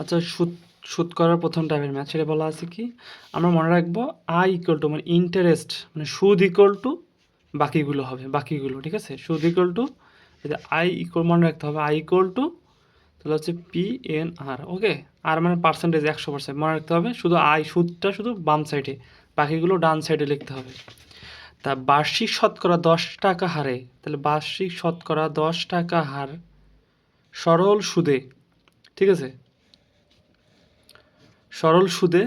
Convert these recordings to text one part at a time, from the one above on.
আচ্ছা, সুদ সুদ করার প্রথম টাইপের ম্যাথ সেটা বলা আছে কি, আমরা মনে রাখবো আই ইকুয়াল টু মানে ইন্টারেস্ট, মানে সুদ ইকুয়াল টু বাকিগুলো হবে, বাকিগুলো ঠিক আছে। সুদ ইকুয়াল টু আই ইকুয়াল, মনে রাখতে হবে আই ইকুয়াল টু, তাহলে হচ্ছে পি এন আর, ওকে। আর মানে পার্সেন্টেজ 100% মনে রাখতে হবে, শুধু আই সুদটা শুধু বাম সাইডে, বাকিগুলো ডান সাইডে লিখতে হবে। তা বার্ষিক শতকরা 10 টাকা হারে, তাহলে বার্ষিক শতকরা 10 টাকা হার সরল সুদে, ঠিক আছে, সরল সুদে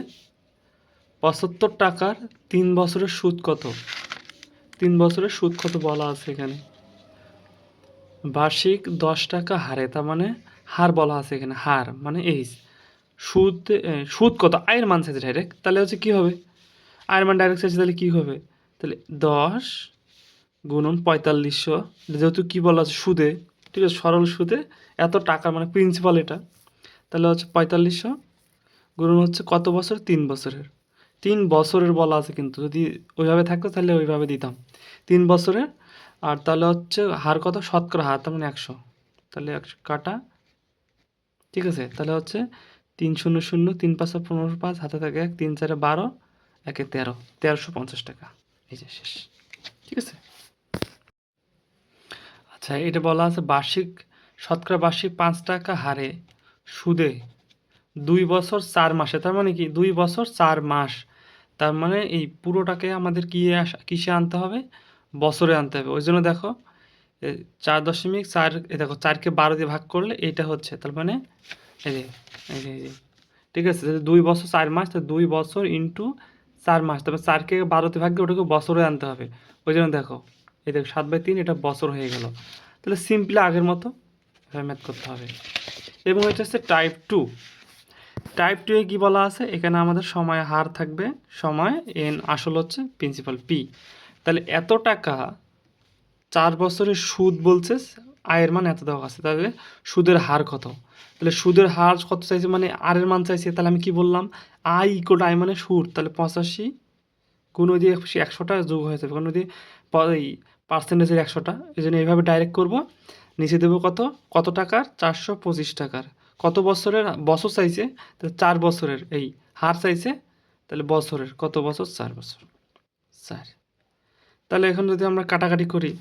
75 টাকার 3 বছরের সুদ কত? 3 বছরের সুদ কত বলা আছে এখানে। বার্ষিক 10 টাকা হারে, তার মানে হার বলা আছে এখানে, হার মানে এইচ। সুদ সুদ কত, আয়ের মান চাইছে ডাইরেক্ট, তাহলে হচ্ছে কী হবে, আয়ের মান ডাইরেক্ট চাইছে, তাহলে কী হবে, তাহলে 10 গুণন 4500, যেহেতু কী বলা আছে সুদে, ঠিক আছে, সরল সুদে এত টাকা মানে প্রিন্সিপাল এটা, তাহলে হচ্ছে 4500 গুণন হচ্ছে কত বছর, 3 বছরের। 3 বছরের বলা আছে, কিন্তু যদি ওইভাবে থাকতো তাহলে ওইভাবে দিতাম 3 বছরের। আর তাহলে হচ্ছে হার কত, শতকরা হার, তার মানে 100, তাহলে 100 কাটা, ঠিক আছে। তাহলে হচ্ছে 3 শূন্য শূন্য, 3 5 15 5, হাতে থাকে 1, 3 4 12, 1 13, 1350 টাকা, এই যে শেষ, ঠিক আছে। আচ্ছা, এটা বলা আছে বার্ষিক শতকরা বার্ষিক 5 টাকা হারে সুদে 2 বছর 4 মাসে, তার মানে কি 2 বছর 4 মাস, তার মানে এই পুরোটাকে আমাদের কিসে আনতে হবে, বছরে আনতে হবে। ওই জন্য দেখো 4.4, দেখো 4কে 12 দিয়ে ভাগ করলে এইটা হচ্ছে, তার মানে এই যে এই যে, ঠিক আছে। 2 বছর 4 মাস, তো 2 বছর ইন্টু 4 মাস, তবে 4কে 12 দিয়ে ভাগ দিয়ে ওটাকে বছরে আনতে হবে। ওই জন্য দেখো এই দেখো 7/3, এটা বছর হয়ে গেল। তাহলে সিম্পলি আগের মতো ম্যাথ করতে হবে। এবং এটা হচ্ছে টাইপ 2। টাইপ 2 এ কী বলা আছে, এখানে আমাদের সময় হার থাকবে, সময় এন, আসল হচ্ছে প্রিন্সিপাল পি। তাহলে এত টাকা 4 বছরের সুদ বলছে, আয়ের মান এত দেওয়া আছে, তাহলে সুদের হার কত, তাহলে সুদের হার কত চাইছে, মানে আর এর মান চাইছে, তাহলে আমি কি বললাম, আই ইকুয়াল টু আই মানে সুদ, তাহলে 85 গুণ ওই দিয়ে 100টা যোগ হয়ে যাবে, কারণ ওই দিয়ে পার্সেন্টেজের 100টা, এই জন্য এইভাবে ডাইরেক্ট করব। নিচে দেবো কত, কত টাকার, 425 টাকার, কত বছরের, বছর চাইছে, তাহলে 4 বছরের, এই হার চাইছে, তাহলে বছরের, কত বছর, 4 বছর, 4। তাহলে এখন যদি আমরা কাটাকাটি করি,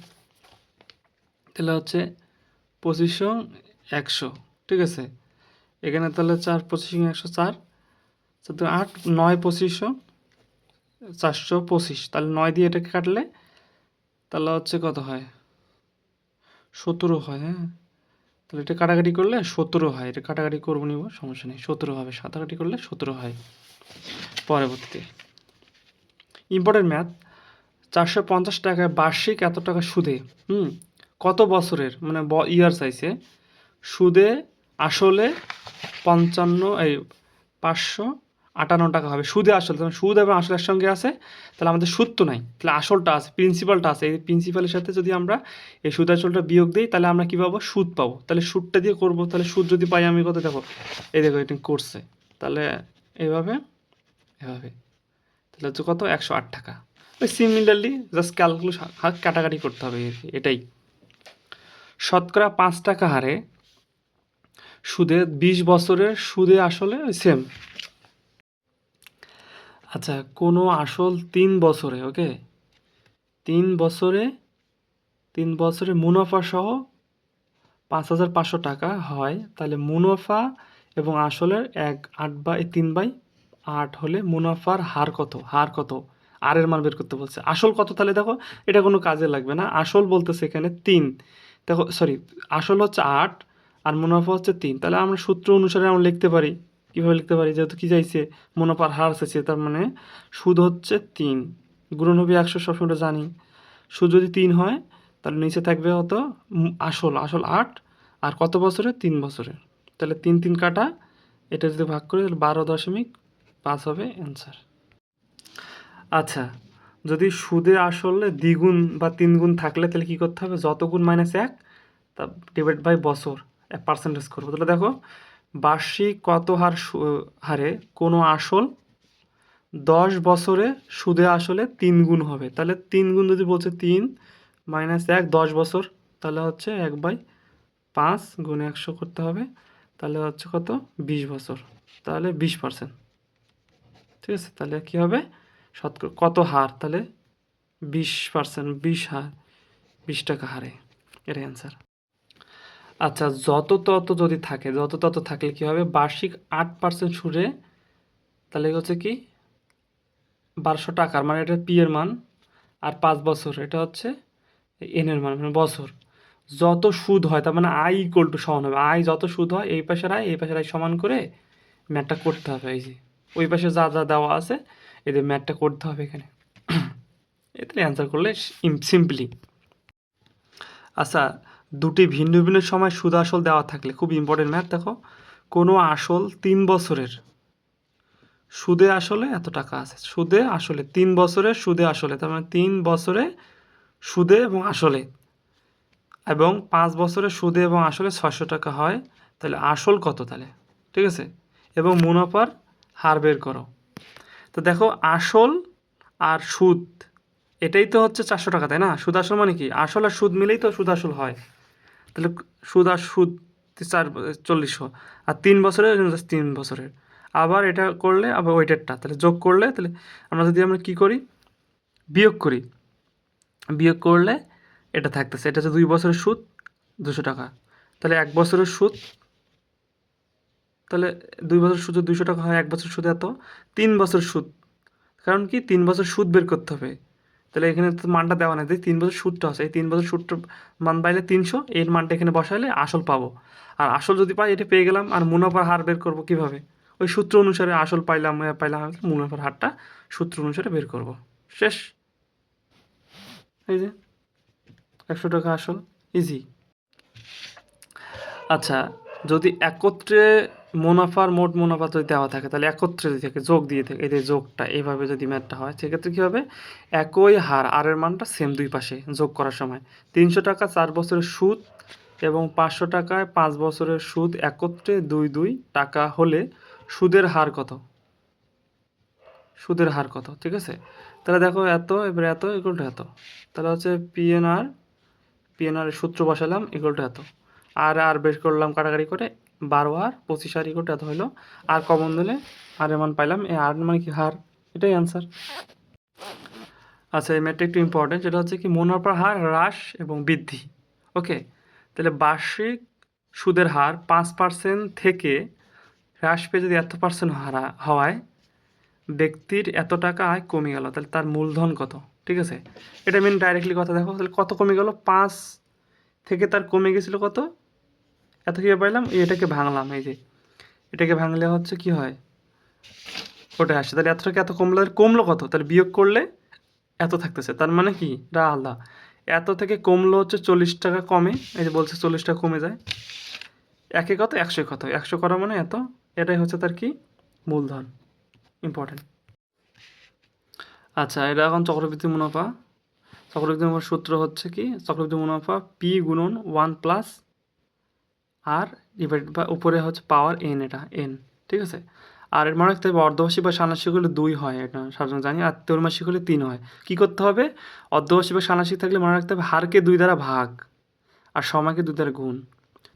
তাহলে হচ্ছে 2500 100, ঠিক আছে। এখানে তাহলে 4 25 100, 4 4 8 9 2500 425, তাহলে 9 দিয়ে এটাকে কাটলে তাহলে হচ্ছে কত হয়, 17 হয়, হ্যাঁ। তাহলে এটা কাটাকাটি করলে 17 হয়, এটা কাটাকাটি করবো নিব, সমস্যা নেই, 17 হবে, কাটাকাটি করলে 17 হয়। পরবর্তীতে ইম্পর্টেন্ট ম্যাথ, 450 টাকায় বার্ষিক এত টাকা সুদে, কত বছরের, মানে ইয়ার চাইছে, সুদে আসলে 558 টাকা হবে, সুদে আসলে, তখন সুদ এবং আসল একসঙ্গে আছে, তাহলে আমাদের সুদ তো নাই, তাহলে আসলটা আছে, প্রিন্সিপালটা আছে, এই প্রিন্সিপালের সাথে যদি আমরা এই সুদ আসলটা বিয়োগ দিই, তাহলে আমরা কী পাবো, সুদ পাবো। তাহলে সুদটা দিয়ে করবো, তাহলে সুদ যদি পাই আমি কত, দেখো এই দেখো এটা করছে, তাহলে এইভাবে এভাবে, তাহলে হচ্ছে কত, 108 টাকা। ওই সিমিলারলি জাস্ট ক্যালকুলেট কাটাকাটি করতে হবে, এটাই। শতকরা 5 টাকা হারে সুদে 20 বছরের সুদে আসলে সেম। আচ্ছা, কোনো আসল 3 বছরে, ওকে, 3 বছরে 3 বছরে মুনাফা সহ 5500 টাকা হয়, তাহলে মুনাফা এবং আসলের 3/8 হলে মুনাফার হার কত, হার কত, আর এর মান বের করতে বলছে। আসল কত, তাহলে দেখো এটা কোনো কাজে লাগবে না, আসল বলতেছে এখানে 3, দেখো সরি, আসল হচ্ছে 8 আর মুনাফা হচ্ছে 3, তাহলে আমরা সূত্র অনুসারে আমরা লিখতে পারি, কীভাবে লিখতে পারি, যেহেতু কী চাইছে, মুনাফার হার চাইছে, তার মানে সুদ হচ্ছে 3, গুণন হবে 100, সবসময় জানি। সুদ যদি 3 হয়, তাহলে নিচে থাকবে হতো আসল, আসল 8, আর কত বছরে, 3 বছরে, তাহলে 3 3 কাটা, এটা যদি ভাগ করি তাহলে 12.5 হবে অ্যান্সার। আচ্ছা, যদি সুদে আসলে দ্বিগুণ বা 3 গুণ থাকলে তাহলে কী করতে হবে, যত গুণ -1 তা ডিভাইড বাই বছর, পার্সেন্টেজ করবো। তাহলে দেখো বার্ষিক কত হারে কোনো আসল 10 বছরে সুদে আসলে 3 গুণ হবে, তাহলে 3 গুণ যদি বলছে 3 -1 10 বছর, তাহলে হচ্ছে 1/5 গুণে 100 করতে হবে, তাহলে হচ্ছে কত 20 বছর, তাহলে 20%। ঠিক আছে, তাহলে কী হবে শতকরা কত হার, তাহলে 20%, 20 হার, 20 টাকা হারে, এটাই অ্যান্সার। আচ্ছা, যত তত যদি থাকে, যত তত থাকলে কী হবে, বার্ষিক 8% সুদে, তাহলে হচ্ছে কি 1200 টাকার, মানে এটা পি এর মান, আর 5 বছর এটা হচ্ছে এন এর মান, মানে বছর। যত সুদ হয় তার মানে আই ইকুয়াল টু সমান হবে, আই যত সুদ হয় এই পাশের আই এই পাশের আই সমান করে ম্যাথটা করতে হবে। এই যে ওই পাশে যা যা দেওয়া আছে এদের ম্যাথটা করতে হবে এখানে, এতে অ্যান্সার করলে সিম্পলি। আচ্ছা, দুটি ভিন্ন ভিন্ন সময় সুদ আসল দেওয়া থাকলে, খুব ইম্পর্টেন্ট ম্যাথ, দেখো কোনো আসল 3 বছরের সুদে আসলে এত টাকা আছে, সুদে আসলে 3 বছরের সুদে আসলে, তার মানে 3 বছরে সুদে এবং আসলে, এবং 5 বছরের সুদে এবং আসলে 600 টাকা হয়, তাহলে আসল কত তাহলে, ঠিক আছে, এবং মুনাফার হার বের করো। তো দেখো আসল আর সুদ এটাই তো হচ্ছে 400 টাকা, তাই না? সুদ আসল মানে কি, আসল আর সুদ মিলেই তো সুদ আসল হয়, তাহলে সুদ আর সুদ 4000, আর 3 বছরের 3 বছরের, আবার এটা করলে আবার ওইটারটা, তাহলে যোগ করলে, তাহলে আমরা কী করি, বিয়োগ করি, বিয়োগ করলে এটা থাকতেছে, এটা হচ্ছে 2 বছরের সুদ 200 টাকা, তাহলে 1 বছরের সুদ, তাহলে 2 বছরের সুদ 200 টাকা হয়, 1 বছর সুদ এত, 3 বছর সুদ, কারণ কি 3 বছর সুদ বের করতে হবে, তাহলে এখানে তো মানটা দেওয়া নেই, 3 বছর সুদটা আছে, এই 3 বছর সুদটার মান পাইলে 300, এর মানটা এখানে বসাইলে আসল পাবো, আর আসল যদি পাই এটা পেয়ে গেলাম, আর মুনাফার হার বের করবো কীভাবে, ওই সূত্র অনুসারে, আসল পাইলাম মুনাফার হারটা সূত্র অনুসারে বের করব, শেষ। এই যে 100 টাকা আসল, ইজি। আচ্ছা, যদি একত্রে মুনাফার মোট মুনাফা যদি দেওয়া থাকে, তাহলে একত্রে যদি থাকে যোগ দিয়ে থাকে, এই যে যোগটা এইভাবে যদি ম্যাথটা হয়, সেক্ষেত্রে কী হবে, একই হার আর এর মানটা সেম দুই পাশে যোগ করার সময়, 300 টাকা 4 বছরের সুদ এবং 500 টাকায় 5 বছরের সুদ একত্রে 2 টাকা হলে সুদের হার কত, সুদের হার কত, ঠিক আছে। তাহলে দেখো এত, এবার এত ইকুয়াল টু এত, তাহলে হচ্ছে পিএনআর সূত্র বসালাম ইকুয়াল টু এত, আর বের করলাম কাটাকাটি করে, 12 আর 25 আর ইকুয়াল টু এত হলো, আর কমন দিলে আর এর মান পাইলাম, এই আর মানে কি হার, এটাই অ্যান্সার। আচ্ছা, এই ম্যাথটা একটু ইম্পর্টেন্ট, যেটা হচ্ছে কি মুনাফার হার হ্রাস এবং বৃদ্ধি। ওকে, তাহলে বার্ষিক সুদের হার 5% থেকে হ্রাস পেয়ে যদি এত পার্সেন্ট হওয়ায় ব্যক্তির এত টাকা আয় কমে গেল, তাহলে তার মূলধন কত, ঠিক আছে। এটা মেন ডাইরেক্টলি কথা, দেখো তাহলে কত কমে গেল, 5 থেকে তার কমে গেছিলো কত, এত কীভাবে পাইলাম, এটাকে ভাঙলাম, এই যে এটাকে ভাঙলে হচ্ছে কি হয়, ওটা আসছে, তাহলে এত টাকা এত কমলো কত, তাহলে বিয়োগ করলে এত থাকতেছে, তার মানে কি এটা আলাদা, এত থেকে কমলো হচ্ছে 40 টাকা কমে, এই যে বলছে 40 টাকা কমে যায়, একে কত 100 কত, 100 করা মানে এত, এটাই হচ্ছে তার কি মূলধন, ইম্পর্টেন্ট। আচ্ছা, এটা এখন চক্রবৃদ্ধি মুনাফা। চক্রবৃদ্ধি মুনাফার সূত্র হচ্ছে কি, চক্রবৃদ্ধি মুনাফা পি গুণন 1 প্লাস আর ডিভাইড বা উপরে হচ্ছে পাওয়ার এন, এটা এন, ঠিক আছে। আর এর মানে রাখতে হবে অর্ধবার্ষিক বা ষান্মাসিক হলে 2 হয়, এটা সাধারণত জানি, আর ত্রৈমাসিক হলে 3 হয়। কী করতে হবে, অর্ধবার্ষিক বা ষান্মাসিক থাকলে মনে রাখতে হবে হারকে 2 দ্বারা ভাগ আর সময়কে 2 দ্বারা গুণ,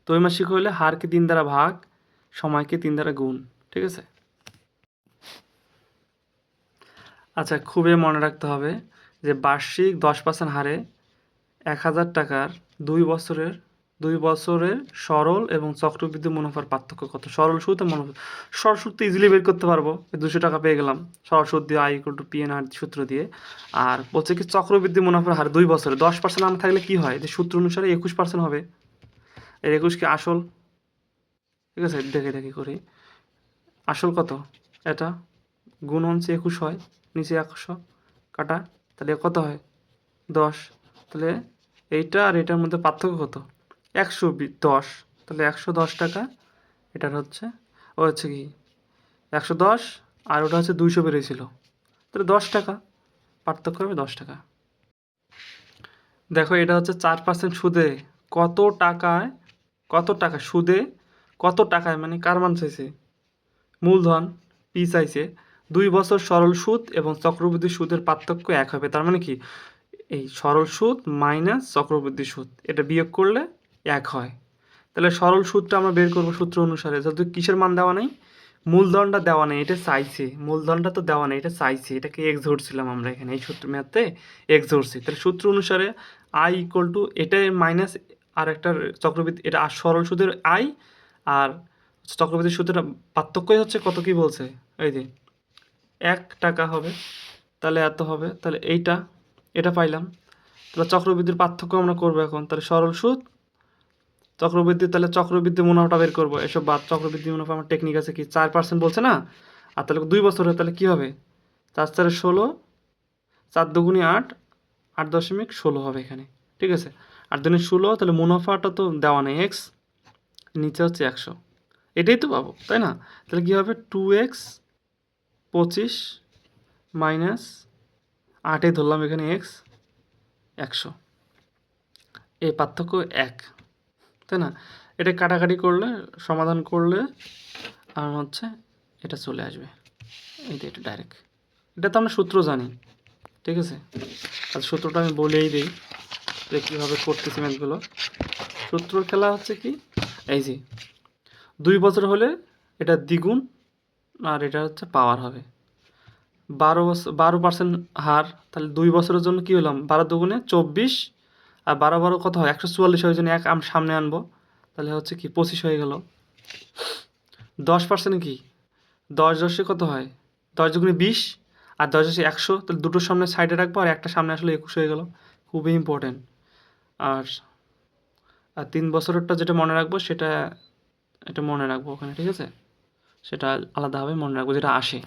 ত্রৈমাসিক হলে হারকে 3 দ্বারা ভাগ, সময়কে 3 দ্বারা গুণ, ঠিক আছে। আচ্ছা, খুবই মনে রাখতে হবে যে বার্ষিক 10% হারে 1000 টাকার 2 বছরের সরল এবং চক্রবৃদ্ধি মুনাফার পার্থক্য কত, সরল সুদ এবং মুনাফা, সরল সুদ তো ইজিলি বের করতে পারবো, 200 টাকা পেয়ে গেলাম সরল সুদ দিয়ে, আই ইকুয়াল টু পিএনআর সূত্র দিয়ে। আর বলছে কি চক্রবৃদ্ধি মুনাফার হার 2 বছরে 10% না থাকলে কি হয়, যে সূত্র অনুসারে 21% হবে, এর 21 কি আসল, ঠিক আছে, দেখে করি, আসল কত, এটা গুণ হচ্ছে 21 হয়, নিচে 100 কাটা, তাহলে কত হয় 10, তাহলে এইটা আর এটার মধ্যে পার্থক্য কত, 110, তাহলে 110 টাকা, এটার হচ্ছে ও হচ্ছে কি 110, আর ওটা হচ্ছে 200 বেরিয়েছিল, তাহলে 10 টাকা, পার্থক্য হবে 10 টাকা। দেখো এটা হচ্ছে 4% সুদে কত টাকা সুদে, কত টাকায়, মানে কার মান চাইছে, মূলধন পি চাইছে, 2 বছর সরল সুদ এবং চক্রবৃদ্ধি সুদের পার্থক্য 1 হবে, তার মানে কি এই সরল সুদ মাইনাস চক্রবৃদ্ধি সুদ, এটা বিয়োগ করলে 1 হয়, তাহলে সরল সূত্রটা আমরা বের করবো সূত্র অনুসারে, যেহেতু কিসের মান দেওয়া নেই, মূলধনটা দেওয়া নেই, এটা চাইছে, মূলধনটা তো দেওয়া নেই, এটা চাইছে, এটাকে এক্স ধরছিলাম আমরা এখানে এই সূত্র ম্যাথে এক্স ধরছি। তাহলে সূত্র অনুসারে আই ইকুয়াল টু এটা মাইনাস আর একটা চক্রবৃদ্ধি, এটা আর সরল সুদের আই আর চক্রবৃদ্ধির সুদের পার্থক্যই হচ্ছে কত, কি বলছে, এই যে 1 টাকা হবে, তাহলে এত হবে, তাহলে এটা পাইলাম। তাহলে চক্রবৃদ্ধির পার্থক্য আমরা করবো এখন, তাহলে সরল সুদ চক্রবৃদ্ধি, তাহলে চক্রবৃদ্ধি মুনাফাটা বের করবো, এসব বাদ। চক্রবৃদ্ধি মুনাফা আমার টেকনিক আছে কি 4% বলছে না, আর তাহলে 2 বছর হয়, তাহলে কী হবে 4×4 = 16, 4×2 = 8, 8.16 হবে এখানে, ঠিক আছে। 8×2 = 16, তাহলে মুনাফাটা তো দেওয়া নেই এক্স, নিচে হচ্ছে 100, এটাই তো পাবো তাই না। তাহলে কী হবে 2x 25 মাইনাস 8 ধরলাম এখানে এক্স 100, এই পার্থক্য 1, তাই না। এটা কাটাকাটি করলে, সমাধান করলে আর হচ্ছে এটা চলে আসবে, এটা ডাইরেক্ট, এটা তো আমরা সূত্র জানি, ঠিক আছে। আর সূত্রটা আমি বলেই দিই যে কীভাবে করতেছি ম্যাথগুলো। সূত্রর খেলা হচ্ছে কি, এই যে 2 বছর হলে এটা দ্বিগুণ আর এটা হচ্ছে পাওয়ার হবে 12% হার, তাহলে 2 বছরের জন্য কী হলাম 12×2 = 24, আর 12 কত হয় 144, হয় জন্য 1 সামনে আনবো, তাহলে হচ্ছে কি 25 হয়ে গেল। 10% কি 10×10 কত হয় 10×20, আর 10×10 100, তাহলে দুটোর সামনে সাইডে রাখবো আর একটা সামনে আসলে 21 হয়ে গেল, খুবই ইম্পর্টেন্ট। আর 3 বছরেরটা যেটা মনে রাখবো সেটা, এটা মনে রাখবো ওখানে, ঠিক আছে, সেটা আলাদাভাবে মনে রাখবো যেটা আসে।